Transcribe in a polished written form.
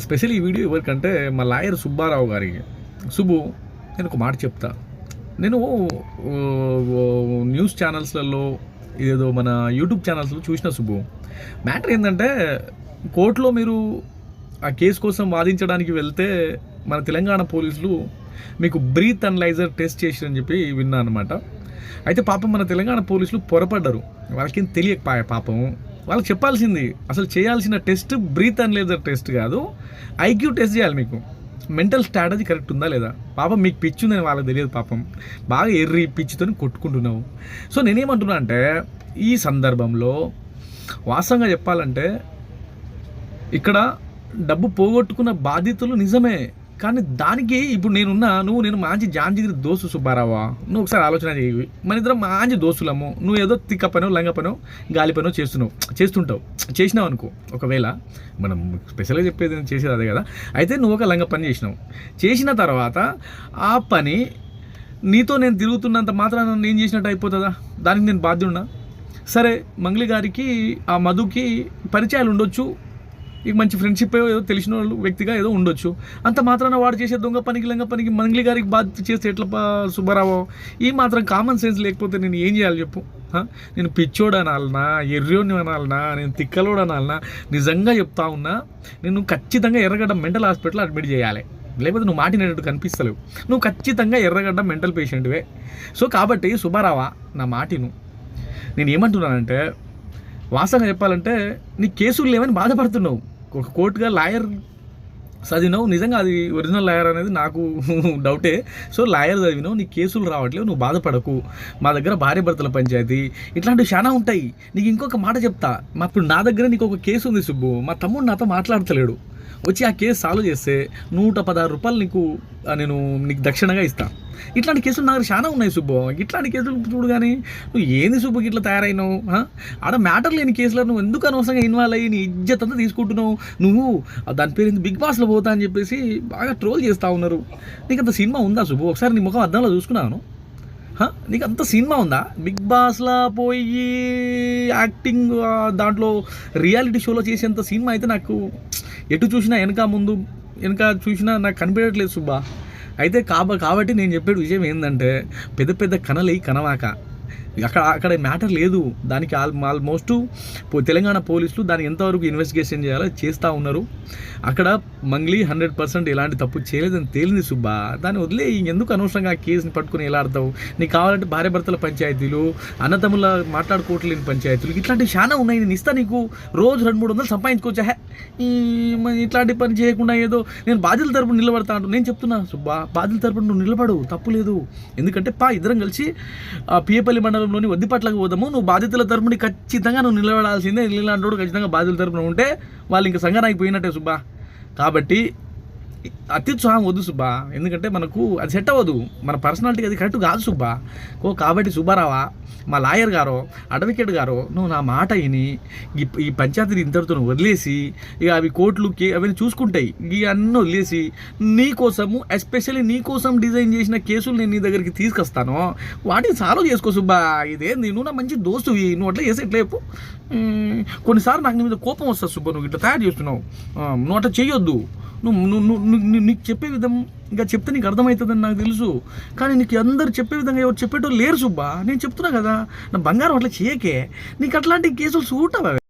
Special ఈ video ఎవరికంటే మా లాయర్ సుబ్బారావు గారికి. సుబ్బు, నేను ఒక మాట చెప్తా. నేను న్యూస్ ఛానల్స్లలో ఏదో మన యూట్యూబ్ ఛానల్స్లో చూసిన సుబ్బు, మ్యాటర్ ఏంటంటే కోర్టులో మీరు ఆ కేసు కోసం వాదించడానికి వెళ్తే మన తెలంగాణ పోలీసులు మీకు బ్రీత్ అనలైజర్ టెస్ట్ చేసిరని చెప్పి విన్నా అనమాట. అయితే పాపం మన తెలంగాణ పోలీసులు పొరపడ్డారు, వాళ్ళకేం తెలియకపోయా పాపం. వాళ్ళకి చెప్పాల్సింది అసలు చేయాల్సిన టెస్ట్ బ్రీత్ అనలైజర్ టెస్ట్ కాదు, ఐక్యూ టెస్ట్ చేయాలి. మీకు మెంటల్ స్ట్రాటజీ కరెక్ట్ ఉందా లేదా? పాపం మీకు పిచ్చి ఉందని వాళ్ళకి తెలియదు, పాపం బాగా ఎర్రి పిచ్చితో కొట్టుకుంటున్నావు. సో నేనేమంటున్నా అంటే ఈ సందర్భంలో వాస్తవంగా చెప్పాలంటే ఇక్కడ డబ్బు పోగొట్టుకున్న బాధితులు నిజమే, కానీ దానికి ఇప్పుడు నేను మంచి జాంజిగిరి దోస్తు సుబ్బారావా, నువ్వు ఒకసారి ఆలోచన చేయి. మన ఇద్దరం మంచి దోస్తులము, నువ్వు ఏదో తిక్క పనో లంగ పనో గాలి పనో చేసినావు అనుకో. ఒకవేళ మనం స్పెషల్గా చెప్పేది చేసేది అదే కదా. అయితే నువ్వు ఒక లంగ పని చేసిన తర్వాత ఆ పని నీతో నేను తిరుగుతున్నంత మాత్రాన నేను చేసినట్టు అయిపోతుందా? దానికి నేను బాధ్యున్నా? సరే, మంగ్లీ గారికి ఆ మధుకి పరిచయాలు ఉండొచ్చు, ఇక మంచి ఫ్రెండ్షిప్ ఏదో తెలిసిన వాళ్ళు వ్యక్తిగా ఏదో ఉండొచ్చు. అంత మాత్రాన వాడు చేసే దొంగ పనికి లంగ పనికి మంగ్లీ గారికి బాధ్యత చేస్తే ఎట్లా సుబ్బారావు? ఈ మాత్రం కామన్ సెన్స్ లేకపోతే నేను ఏం చేయాలి చెప్పు? నేను పిచ్చోడు అనాలనా, ఎర్రోని అనాలనా, నేను తిక్కలోడు అనాలనా? నిజంగా చెప్తా ఉన్నా, నేను ఖచ్చితంగా ఎర్రగడ్డ మెంటల్ హాస్పిటల్ అడ్మిట్ చేయాలి, లేకపోతే నువ్వు మాటినట్టు కనిపిస్తలేవు. నువ్వు ఖచ్చితంగా ఎర్రగడ్డ మెంటల్ పేషెంట్వే. సో కాబట్టి సుబ్బారావా, నా మాటిను. నేను ఏమంటున్నానంటే వాస్తవంగా చెప్పాలంటే నీ కేసులు లేవని బాధపడుతున్నావు. ఒక కోర్టుగా లాయర్ చదివినావు, నిజంగా అది ఒరిజినల్ లాయర్ అనేది నాకు డౌటే. సో లాయర్ చదివినావు, నీ కేసులు రావట్లేవు, నువ్వు బాధపడకు. మా దగ్గర భార్య భర్తల పంచాయతీ ఇట్లాంటివి చాలా ఉంటాయి. నీకు ఇంకొక మాట చెప్తా, ఇప్పుడు నా దగ్గర నీకు ఒక కేసు ఉంది సుబ్బు. మా తమ్ముడు నాతో మాట్లాడతలేడు, వచ్చి ఆ కేసు సాల్వ్ చేస్తే 116 రూపాయలు నేను నీకు దక్షిణగా ఇస్తాను. ఇట్లాంటి కేసులు నా దగ్గర చాలా ఉన్నాయి సుబ్బు. ఇట్లాంటి కేసులు చూడు, కానీ నువ్వు ఏంది సుబ్బుకి ఇట్లా తయారైనావు? ఆడ మ్యాటర్ లేని కేసులో నువ్వు ఎందుకు అనవసరంగా ఇన్వాల్వ్ అయ్యి నీ ఇజ్జత్ అంతా తీసుకుంటున్నావు? నువ్వు దాని పేరు బిగ్ బాస్లో పోతా అని చెప్పేసి బాగా ట్రోల్ చేస్తూ ఉన్నారు. నీకు అంత సినిమా ఉందా సుబ్బు? ఒకసారి నీ ముఖం అద్దంలో చూసుకున్నాను. నీకు అంత సినిమా ఉందా? బిగ్ బాస్లో పోయి యాక్టింగ్ దాంట్లో రియాలిటీ షోలో చేసేంత సినిమా అయితే నాకు ఎటు చూసినా వెనక చూసినా నాకు కనిపించట్లేదు సుబ్బా. అయితే కాబట్టి నేను చెప్పే విషయం ఏంటంటే పెద్ద పెద్ద కనవాక అక్కడ మ్యాటర్ లేదు. దానికి ఆల్మోస్ట్ తెలంగాణ పోలీసులు దాన్ని ఎంతవరకు ఇన్వెస్టిగేషన్ చేయాలో చేస్తూ ఉన్నారు. అక్కడ మంగ్లీ 100% ఎలాంటి తప్పు చేయలేదని తేలింది సుబ్బా. దాన్ని వదిలే ఎందుకు అనవసరంగా ఆ కేసుని పట్టుకుని ఎలా ఆడతావు? నీకు కావాలంటే భార్య భర్తల పంచాయతీలు, అన్నతమ్ముల మాట్లాడుకోవట్లేని పంచాయతీలు ఇట్లాంటివి చాలా ఉన్నాయి. నేను ఇస్తా, నీకు రోజు 200-300 సంపాదించుకోవచ్చా? ఇట్లాంటి పని చేయకుండా ఏదో నేను బాధ్యుల తరపున నిలబడతా అంటూ నేను చెప్తున్నా సుబ్బా. బాధ్యుల తరపున నువ్వు నిలబడు, తప్పు లేదు. ఎందుకంటే ఇద్దరం కలిసి పిఏపల్లి మండలంలోని వద్దిపట్లకు పోదాము. నువ్వు బాధితుల తరపున ఖచ్చితంగా నువ్వు నిలబడాల్సిందే. ఇలాంటి ఖచ్చితంగా బాధితుల తరపున ఉంటే వాళ్ళు ఇంకా సంఘానికి పోయినట్టే సుబ్బా. కాబట్టి అత్యుత్సాహం వద్దు సుబ్బా, ఎందుకంటే మనకు అది సెట్ అవ్వదు, మన పర్సనాలిటీకి అది కరెక్ట్ కాదు సుబ్బా. కాబట్టి సుబ్బారావా, మా లాయర్ గారో అడ్వకేట్ గారో, నువ్వు నా మాట విని ఈ పంచాయతీని ఇంతటితో వదిలేసి ఇక అవి కోర్టులు అవన్నీ చూసుకుంటాయి, ఇక అన్నీ వదిలేసి నీకోసము ఎస్పెషల్లీ నీకోసం డిజైన్ చేసిన కేసులు నేను నీ దగ్గరికి తీసుకొస్తాను, వాటిని సాల్వ్ చేసుకో సుబ్బా. ఇదేంది, నువ్వు నా మంచి దోస్తువి, నువ్వు అట్లా చేసి ఎట్లా చెప్పు? కొన్నిసార్లు నాకు నీ మీద కోపం వస్తుంది సుబ్బా, నువ్వు ఇట్లా తయారు చేస్తున్నావు. నువ్వు అట్లా చేయొద్దు. నీకు చెప్పే విధం ఇంకా చెప్తే నీకు అర్థమవుతుందని నాకు తెలుసు, కానీ నీకు అందరు చెప్పే విధంగా ఎవరు చెప్పేటో లేరు సుబ్బా. నేను చెప్తున్నా కదా, నా బంగారం అట్లా చేయకే. నీకు అట్లాంటి కేసులు సూట్ అవ్వవి.